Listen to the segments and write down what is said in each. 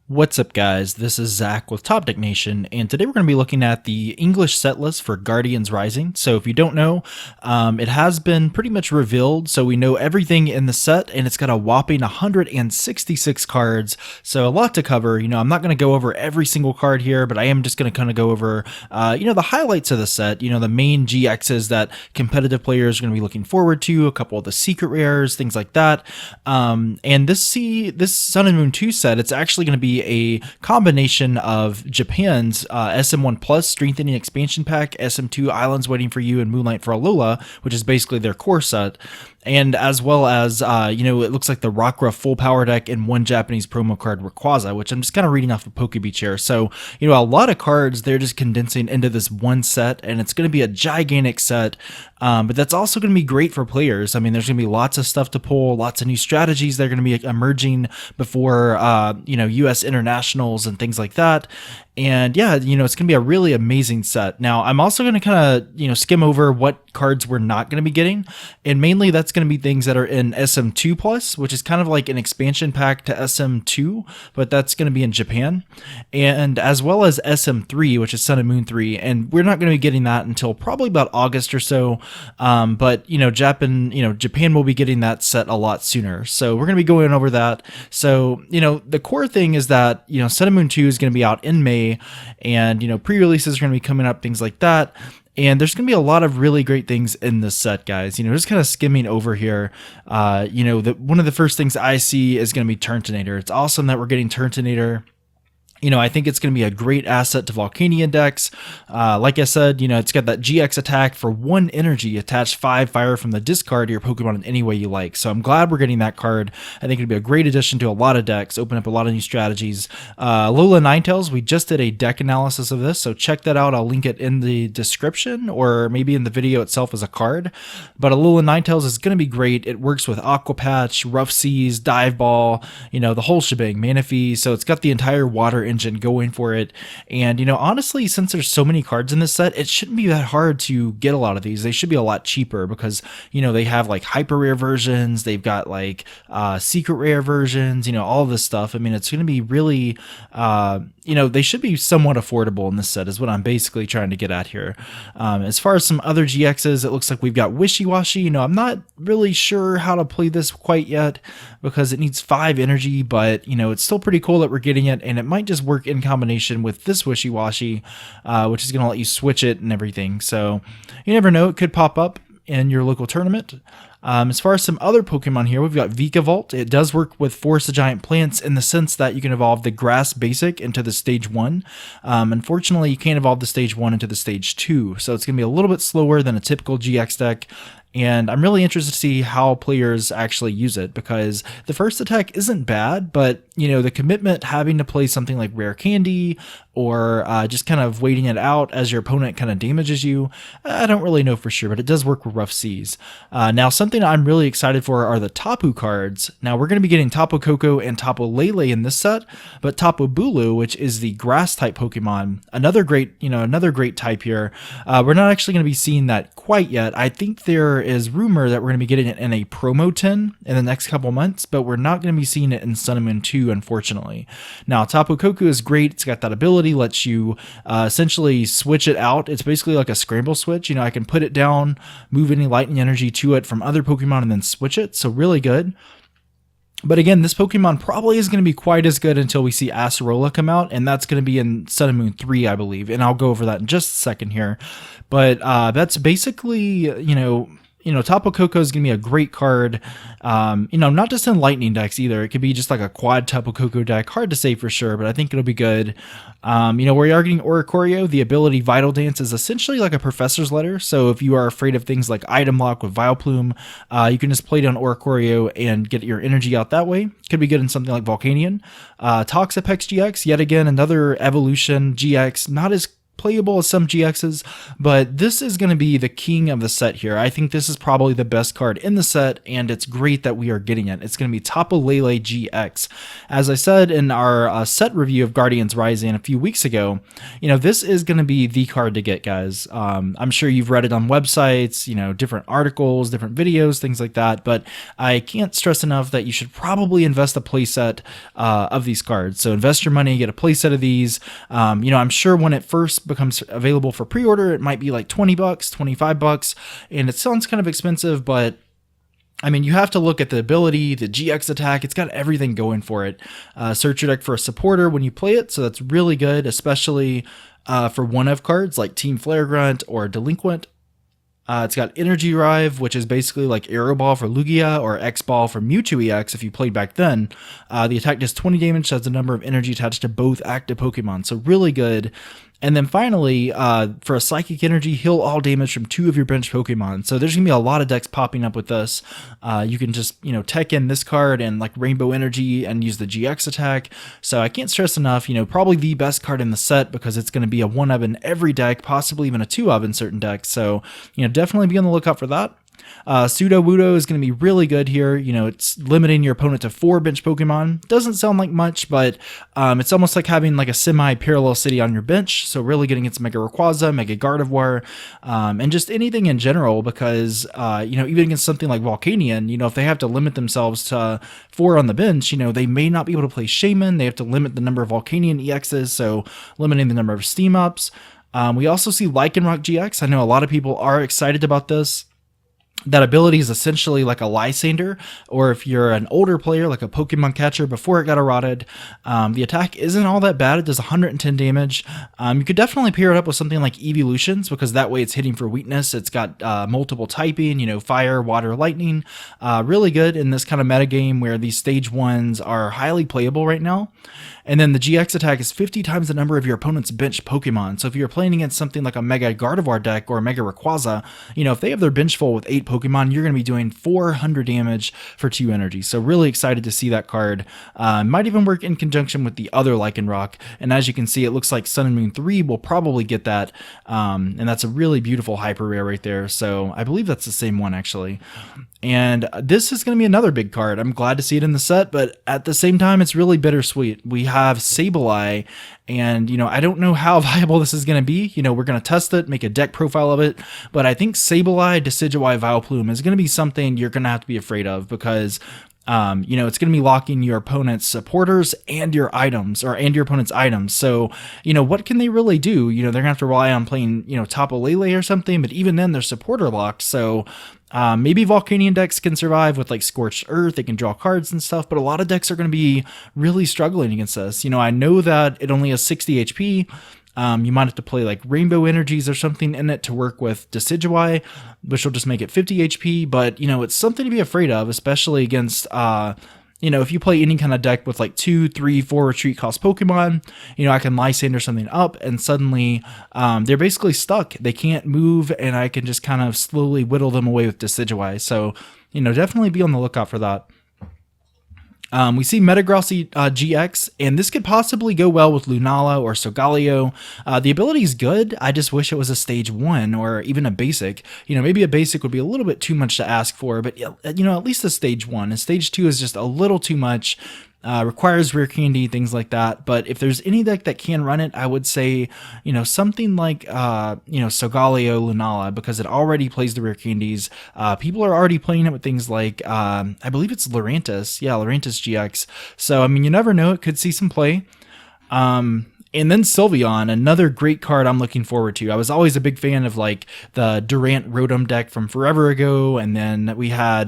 What's up, guys? This is Zach with Top Deck Nation, and today we're going to be looking at the English set list for Guardians Rising. So if you don't know, it has been pretty much revealed, so we know everything in the set, and it's got a whopping 166 cards, so a lot to cover. I'm not going to go over every single card here, but I am just going to kind of go over, the highlights of the set, the main GXs that competitive players are going to be looking forward to, a couple of the secret rares, things like that. And this Sun and Moon 2 set, it's actually going to be a combination of Japan's SM1 Plus Strengthening Expansion Pack, SM2 Islands Waiting for You, and Moonlight for Alola, which is basically their core set. And as well as, it looks like the Rockruff full power deck and one Japanese promo card, Rayquaza, which I'm just kind of reading off of PokeBeach here. So, a lot of cards they're just condensing into this one set, and it's going to be a gigantic set. But that's also going to be great for players. I mean, there's going to be lots of stuff to pull, lots of new strategies that are going to be emerging before, US internationals and things like that. And yeah, it's going to be a really amazing set. Now, I'm also going to kind of, skim over what cards we're not going to be getting. And mainly that's going to be things that are in SM2 Plus, which is kind of like an expansion pack to SM2, but that's going to be in Japan. And as well as SM3, which is Sun and Moon 3. And we're not going to be getting that until probably about August or so. But, Japan will be getting that set a lot sooner. So we're going to be going over that. So, the core thing is that, Sun and Moon 2 is going to be out in May. And, pre-releases are going to be coming up, things like that. And there's going to be a lot of really great things in this set, guys. Just kind of skimming over here. One of the first things I see is going to be Turtonator. It's awesome that we're getting Turtonator. I think it's going to be a great asset to Volcanion decks. Like I said, it's got that GX attack for 1 energy, attach 5 fire from the discard to your Pokemon in any way you like. So I'm glad we're getting that card. I think it'd be a great addition to a lot of decks, open up a lot of new strategies. Alola Ninetales, we just did a deck analysis of this, so check that out. I'll link it in the description or maybe in the video itself as a card. But Alola Ninetales is going to be great. It works with Aqua Patch, Rough Seas, Dive Ball, the whole shebang, Manaphy. So it's got the entire water engine going for it. And honestly, since there's so many cards in this set, it shouldn't be that hard to get a lot of these. They should be a lot cheaper because they have like hyper rare versions, they've got like secret rare versions, all this stuff. I mean, it's going to be really they should be somewhat affordable in this set is what I'm basically trying to get at here. As far as some other GXs, it looks like we've got Wishy-Washy. I'm not really sure how to play this quite yet because it needs 5 energy, but it's still pretty cool that we're getting it, and it might just work in combination with this Wishy-Washy, which is going to let you switch it and everything. So you never know, it could pop up in your local tournament. As far as some other Pokemon here, we've got Vikavolt. It does work with Forest of Giant Plants in the sense that you can evolve the Grass Basic into the Stage 1. Unfortunately, you can't evolve the Stage 1 into the Stage 2, so it's going to be a little bit slower than a typical GX deck. And I'm really interested to see how players actually use it because the first attack isn't bad, but the commitment having to play something like Rare Candy or just kind of waiting it out as your opponent kind of damages you, I don't really know for sure, but it does work with Rough Seas. Now, something I'm really excited for are the Tapu cards. Now, we're going to be getting Tapu Koko and Tapu Lele in this set, but Tapu Bulu, which is the grass type Pokemon, another great type here. We're not actually going to be seeing that quite yet. I think there is rumor that we're going to be getting it in a promo tin in the next couple months, but we're not going to be seeing it in Sun and Moon 2, unfortunately. Now, Tapu Koko is great. It's got that ability, lets you essentially switch it out. It's basically like a scramble switch. I can put it down, move any lightning energy to it from other Pokemon, and then switch it. So really good. But again, this Pokemon probably isn't going to be quite as good until we see Acerola come out, and that's going to be in Sun and Moon 3, I believe. And I'll go over that in just a second here. But that's basically, Tapu Koko is going to be a great card, not just in Lightning decks either. It could be just like a quad Tapu Koko deck. Hard to say for sure, but I think it'll be good. We are getting Oricorio. The ability Vital Dance is essentially like a Professor's Letter. So if you are afraid of things like Item Lock with Vileplume, you can just play down Oricorio and get your energy out that way. Could be good in something like Volcanion. Toxapex GX, yet again, another evolution GX, not as playable as some GXs, but this is going to be the king of the set here. I think this is probably the best card in the set, and it's great that we are getting it. It's going to be Tapu Lele GX. As I said in our set review of Guardians Rising a few weeks ago, this is going to be the card to get, guys. I'm sure you've read it on websites, different articles, different videos, things like that, but I can't stress enough that you should probably invest a playset of these cards. So invest your money, get a playset of these. I'm sure when it first becomes available for pre-order, it might be like $20, $25, and it sounds kind of expensive, but I mean, you have to look at the ability, the GX attack. It's got everything going for it. Search your deck for a supporter when you play it, so that's really good, especially for one-of cards like Team Flare Grunt or Delinquent. It's got Energy Drive, which is basically like Aero Ball for Lugia or X Ball for Mewtwo EX if you played back then. The attack does 20 damage, has a number of energy attached to both active Pokemon, so really good. And then finally, for a Psychic Energy, heal all damage from 2 of your bench Pokemon. So there's going to be a lot of decks popping up with this. You can just, tech in this card and like Rainbow Energy and use the GX attack. So I can't stress enough, probably the best card in the set because it's going to be a 1-of in every deck, possibly even a 2-of in certain decks. So, definitely be on the lookout for that. Sudowoodo is going to be really good here. It's limiting your opponent to 4 bench Pokemon. Doesn't sound like much, but it's almost like having like a semi-parallel city on your bench. So really getting its Mega Rayquaza, Mega Gardevoir, and just anything in general because, even against something like Volcanion, if they have to limit themselves to 4 on the bench, they may not be able to play Shaman. They have to limit the number of Volcanion EXs, so limiting the number of Steam Ups. We also see Lycanroc GX. I know a lot of people are excited about this. That ability is essentially like a Lysander, or if you're an older player, like a Pokemon catcher before it got eroded. The attack isn't all that bad. It does 110 damage. You could definitely pair it up with something like Evolutions, because that way it's hitting for weakness. It's got multiple typing, fire, water, lightning. Really good in this kind of metagame where these stage 1s are highly playable right now. And then the GX attack is 50 times the number of your opponent's bench Pokemon. So if you're playing against something like a Mega Gardevoir deck or a Mega Rayquaza, if they have their bench full with 8 Pokemon, you're going to be doing 400 damage for 2 energy. So really excited to see that card. Might even work in conjunction with the other Lycanroc. And as you can see, it looks like Sun and Moon 3 will probably get that. And that's a really beautiful hyper rare right there. So I believe that's the same one actually. And this is going to be another big card. I'm glad to see it in the set, but at the same time, it's really bittersweet. We have Sableye, and, I don't know how viable this is going to be. We're going to test it, make a deck profile of it, but I think Sableye, Decidueye, Vileplume is going to be something you're going to have to be afraid of because it's going to be locking your opponent's supporters and your items, and your opponent's items. So, what can they really do? They're going to have to rely on playing, Tapu Lele or something, but even then they're supporter locked. So, maybe Volcanion decks can survive with like Scorched Earth. They can draw cards and stuff, but a lot of decks are going to be really struggling against this. I know that it only has 60 HP. You might have to play like Rainbow Energies or something in it to work with Decidueye, which will just make it 50 HP. But, it's something to be afraid of, especially against, if you play any kind of deck with like 2, 3, 4 retreat cost Pokemon, I can Lysander something up and suddenly they're basically stuck. They can't move and I can just kind of slowly whittle them away with Decidueye. So, definitely be on the lookout for that. We see Metagross GX, and this could possibly go well with Lunala or Solgaleo. The ability is good. I just wish it was a stage 1 or even a basic. Maybe a basic would be a little bit too much to ask for, but at least a stage 1. A stage 2 is just a little too much. Requires rare candy, things like that. But if there's any deck that can run it, I would say, something like, Solgaleo, Lunala, because it already plays the rare candies. People are already playing it with things like, I believe it's Lurantis. Yeah, Lurantis GX. So, you never know. It could see some play. And then Sylveon, another great card I'm looking forward to. I was always a big fan of like the Durant Rotom deck from forever ago. And then we had,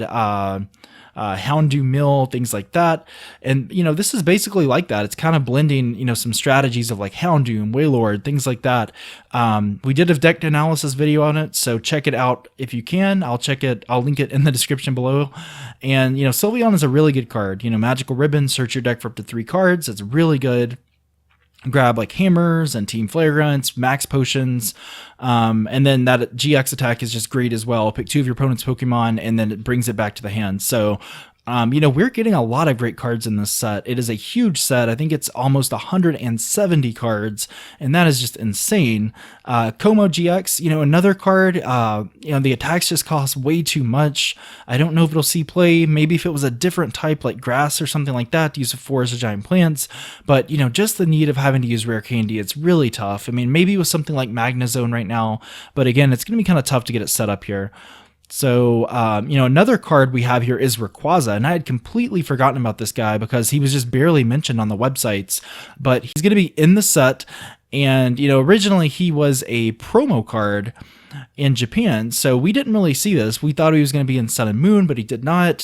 Houndoom Mill, things like that. And, this is basically like that. It's kind of blending, some strategies of like Houndoom, Wailord, things like that. We did a deck analysis video on it, so check it out if you can. I'll link it in the description below. And, Sylveon is a really good card. Magical Ribbon, search your deck for up to 3 cards. It's really good. Grab like hammers and Team Flare Grunts, max potions, and then that GX attack is just great as well. Pick 2 of your opponent's Pokemon and then it brings it back to the hand. So We're getting a lot of great cards in this set. It is a huge set. I think it's almost 170 cards, and that is just insane. Como GX, another card, the attacks just cost way too much. I don't know if it'll see play. Maybe if it was a different type like grass or something like that to use it for as a giant plants. But, just the need of having to use rare candy, it's really tough. I mean, maybe with something like Magnezone right now, but again, it's going to be kind of tough to get it set up here. So, another card we have here is Rayquaza, and I had completely forgotten about this guy because he was just barely mentioned on the websites, but he's going to be in the set, and, originally he was a promo card in Japan, so we didn't really see this. We thought he was going to be in Sun and Moon, but he did not.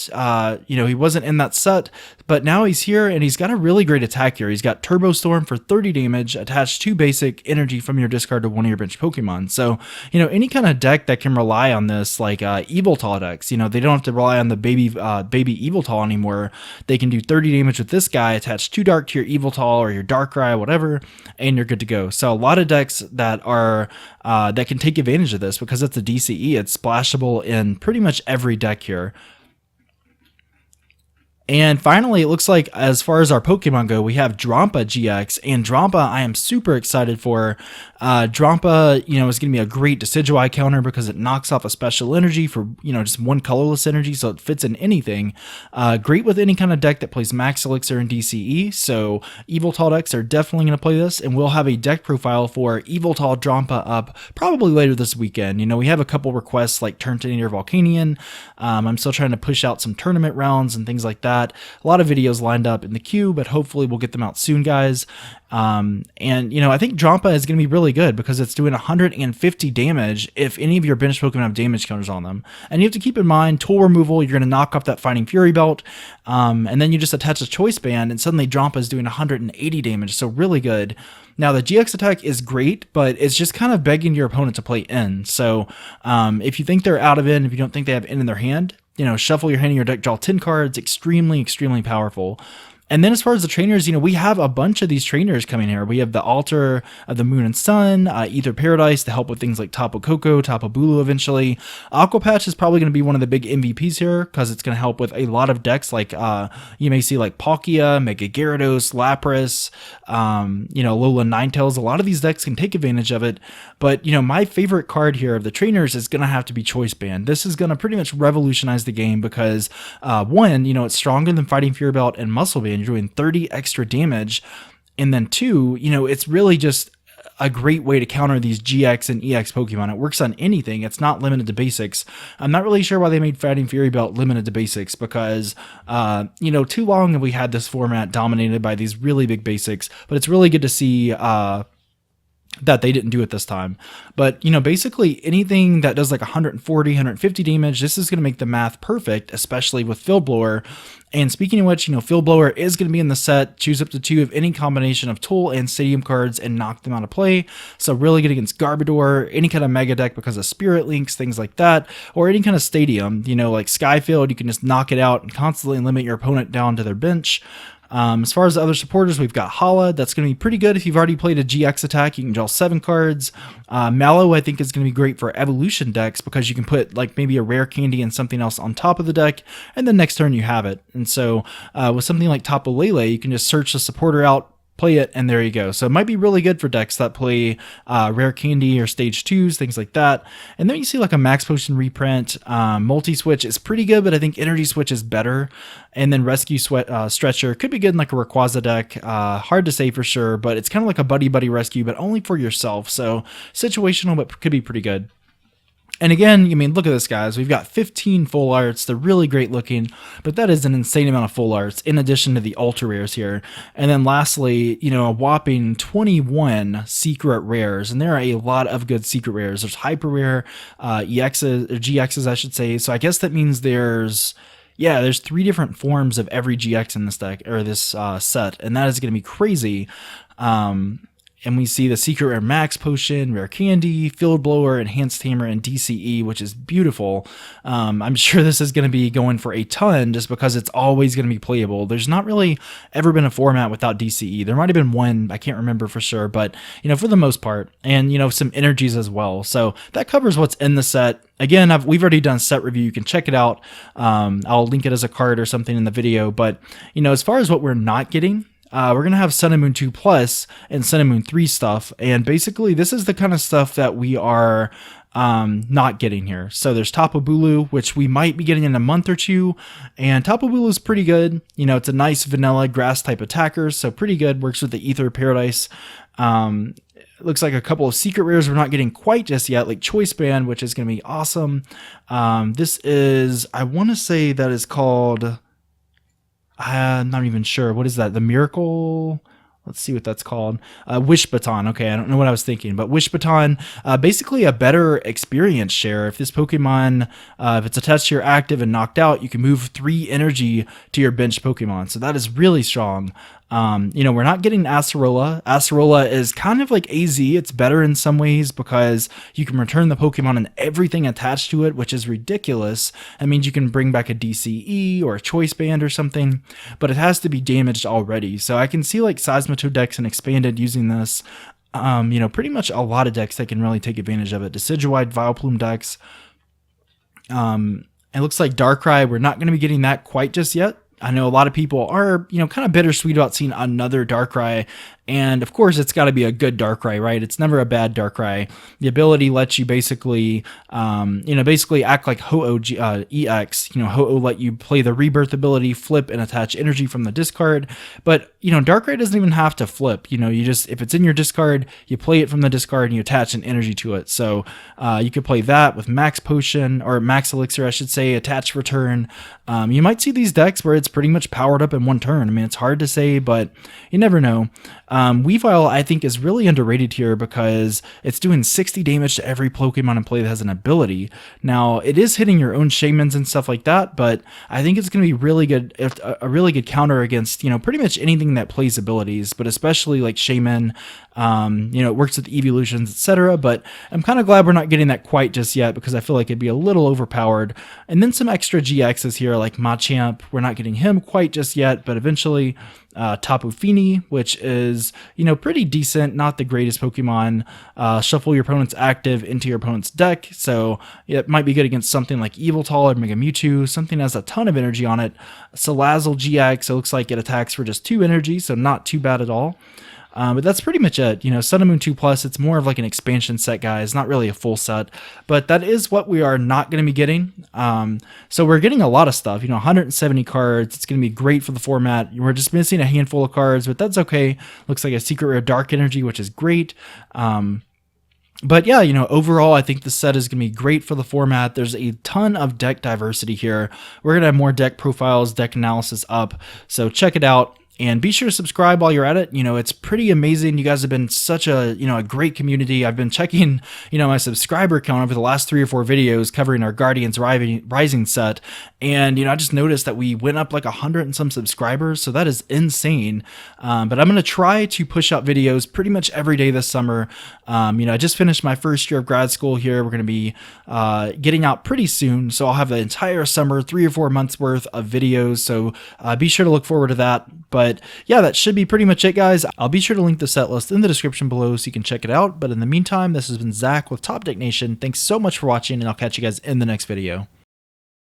He wasn't in that set, but now he's here, and he's got a really great attack here. He's got Turbo Storm for 30 damage, attached 2 basic energy from your discard to one of your bench Pokemon. So, any kind of deck that can rely on this, like Yveltal decks, they don't have to rely on the baby Yveltal anymore. They can do 30 damage with this guy, attach 2 Dark to your Yveltal or your Darkrai, whatever, and you're good to go. So a lot of decks that are that can take advantage of this because it's a DCE. It's splashable in pretty much every deck here. And finally, it looks like as far as our Pokemon go, we have Drampa GX, and Drampa I am super excited for. Drampa, is going to be a great Decidueye counter because it knocks off a special energy for, just one colorless energy, so it fits in anything. Great with any kind of deck that plays Max Elixir and DCE, so Yveltal decks are definitely going to play this, and we'll have a deck profile for Yveltal Drampa up probably later this weekend. We have a couple requests like Turtonator Volcanion. I'm still trying to push out some tournament rounds and things like that. A lot of videos lined up in the queue, but hopefully we'll get them out soon, guys. I think Drampa is going to be really good because it's doing 150 damage if any of your bench Pokemon have damage counters on them. And you have to keep in mind, tool removal, you're going to knock off that Fighting Fury belt, and then you just attach a Choice Band, and suddenly Drampa is doing 180 damage, so really good. Now, the GX attack is great, but it's just kind of begging your opponent to play in. So if you think they're out of in, if you don't think they have in their hand, shuffle your hand in your deck, draw 10 cards, extremely, extremely powerful. And then as far as the trainers, we have a bunch of these trainers coming here. We have the Altar of the Moon and Sun, Ether Paradise to help with things like Tapu Koko, Tapu Bulu eventually. Aqua Patch is probably going to be one of the big MVPs here because it's going to help with a lot of decks like you may see like Palkia, Mega Gyarados, Lapras, Lola Ninetales. A lot of these decks can take advantage of it. But, my favorite card here of the trainers is going to have to be Choice Band. This is going to pretty much revolutionize the game because, one, it's stronger than Fighting Fury Belt and Muscle Band. You're doing 30 extra damage. And then 2, it's really just a great way to counter these GX and EX Pokemon. It works on anything. It's not limited to basics. I'm not really sure why they made Fighting Fury Belt limited to basics because, too long have we had this format dominated by these really big basics, but it's really good to see, that they didn't do it this time. But, basically anything that does like 140, 150 damage, this is going to make the math perfect, especially with Field Blower. And speaking of which, Field Blower is going to be in the set. Choose up to 2 of any combination of Tool and Stadium cards and knock them out of play. So really good against Garbodor, any kind of Mega deck because of Spirit Links, things like that, or any kind of Stadium, like Skyfield, you can just knock it out and constantly limit your opponent down to their bench. As far as the other supporters, we've got Hala. That's going to be pretty good if you've already played a GX attack. You can draw 7 cards. Mallow, I think, is going to be great for evolution decks because you can put like maybe a rare candy and something else on top of the deck, and then next turn you have it. And so with something like Tapu Lele, you can just search the supporter out, play it, and there you go. So it might be really good for decks that play rare candy or stage 2s, things like that. And then you see like a Max Potion reprint. Multi-switch is pretty good, but I think Energy Switch is better. And then Rescue Stretcher could be good in like a Rayquaza deck. Hard to say for sure, but it's kind of like a buddy rescue, but only for yourself. So situational, but could be pretty good. And again, look at this, guys. We've got 15 full arts. They're really great looking, but that is an insane amount of full arts in addition to the ultra rares here. And then lastly, a whopping 21 secret rares. And there are a lot of good secret rares. There's hyper rare, EXs, or GXs, I should say. So I guess that means there's 3 different forms of every GX in this deck or this set. And that is going to be crazy. and we see the Secret Rare Max Potion, Rare Candy, Field Blower, Enhanced Hammer, and DCE, which is beautiful. I'm sure this is going to be going for a ton just because it's always going to be playable. There's not really ever been a format without DCE. There might have been one, I can't remember for sure, but for the most part, and some energies as well. So that covers what's in the set. Again, we've already done set review. You can check it out. I'll link it as a card or something in the video. But as far as what we're not getting, we're going to have Sun and Moon 2 Plus and Sun and Moon 3 stuff. And basically, this is the kind of stuff that we are not getting here. So there's Tapu Bulu, which we might be getting in a month or two. And Tapu Bulu is pretty good. It's a nice vanilla grass type attacker. So pretty good. Works with the Ether Paradise. Looks like a couple of secret rares we're not getting quite just yet, like Choice Band, which is going to be awesome. This is, I want to say that is called, I'm not even sure. What is that? The Miracle? Let's see what that's called. Wish Baton. Okay, I don't know what I was thinking, but Wish Baton, basically a better experience share. If this Pokemon, if it's attached to your active and knocked out, you can move 3 energy to your bench Pokemon. So that is really strong. We're not getting Acerola. Acerola is kind of like AZ. It's better in some ways because you can return the Pokemon and everything attached to it, which is ridiculous. That means you can bring back a DCE or a Choice Band or something, but it has to be damaged already. So I can see like Seismitoad decks and Expanded using this. Pretty much a lot of decks that can really take advantage of it. Decidueye, Vileplume decks. It looks like Darkrai, we're not going to be getting that quite just yet. I know a lot of people are, kind of bittersweet about seeing another Darkrai. And of course, it's got to be a good Darkrai, right? It's never a bad Darkrai. The ability lets you basically, basically act like Ho-Oh EX. Ho-Oh let you play the Rebirth ability, flip, and attach energy from the discard. But, Darkrai doesn't even have to flip. If it's in your discard, you play it from the discard and you attach an energy to it. So you could play that with Max Potion, or Max Elixir, I should say, attach return. You might see these decks where it's pretty much powered up in one turn. I mean, it's hard to say, but you never know. Weavile, I think, is really underrated here because it's doing 60 damage to every Pokemon in play that has an ability. Now, it is hitting your own Shaymins and stuff like that, but I think it's going to be really good, a really good counter against, pretty much anything that plays abilities, but especially like Shaymin. It works with evolutions, etc. But I'm kind of glad we're not getting that quite just yet because I feel like it'd be a little overpowered. And then some extra GXs here like Machamp. We're not getting him quite just yet, but eventually Tapu Fini, which is, pretty decent, not the greatest Pokemon. Shuffle your opponent's active into your opponent's deck, so it might be good against something like Yveltal or Mega Mewtwo, something that has a ton of energy on it. Salazzle GX, it looks like it attacks for just 2 energy, so not too bad at all. But that's pretty much it. Sun and Moon 2 Plus, it's more of like an expansion set, guys, not really a full set. But that is what we are not going to be getting. So we're getting a lot of stuff, 170 cards. It's going to be great for the format. We're just missing a handful of cards, but that's okay. Looks like a Secret Rare Dark Energy, which is great. But yeah, overall, I think the set is going to be great for the format. There's a ton of deck diversity here. We're going to have more deck profiles, deck analysis up. So check it out. And be sure to subscribe while you're at it. It's pretty amazing. You guys have been such a, a great community. I've been checking, my subscriber count over the last 3 or 4 videos covering our Guardians Rising set. And, I just noticed that we went up like 100 and some subscribers. So that is insane. But I'm going to try to push out videos pretty much every day this summer. I just finished my first year of grad school here. We're going to be getting out pretty soon. So I'll have the entire summer, 3 or 4 months worth of videos. So be sure to look forward to that. But yeah, that should be pretty much it, guys. I'll be sure to link the set list in the description below so you can check it out. But in the meantime, this has been Zach with Top Deck Nation. Thanks so much for watching, and I'll catch you guys in the next video.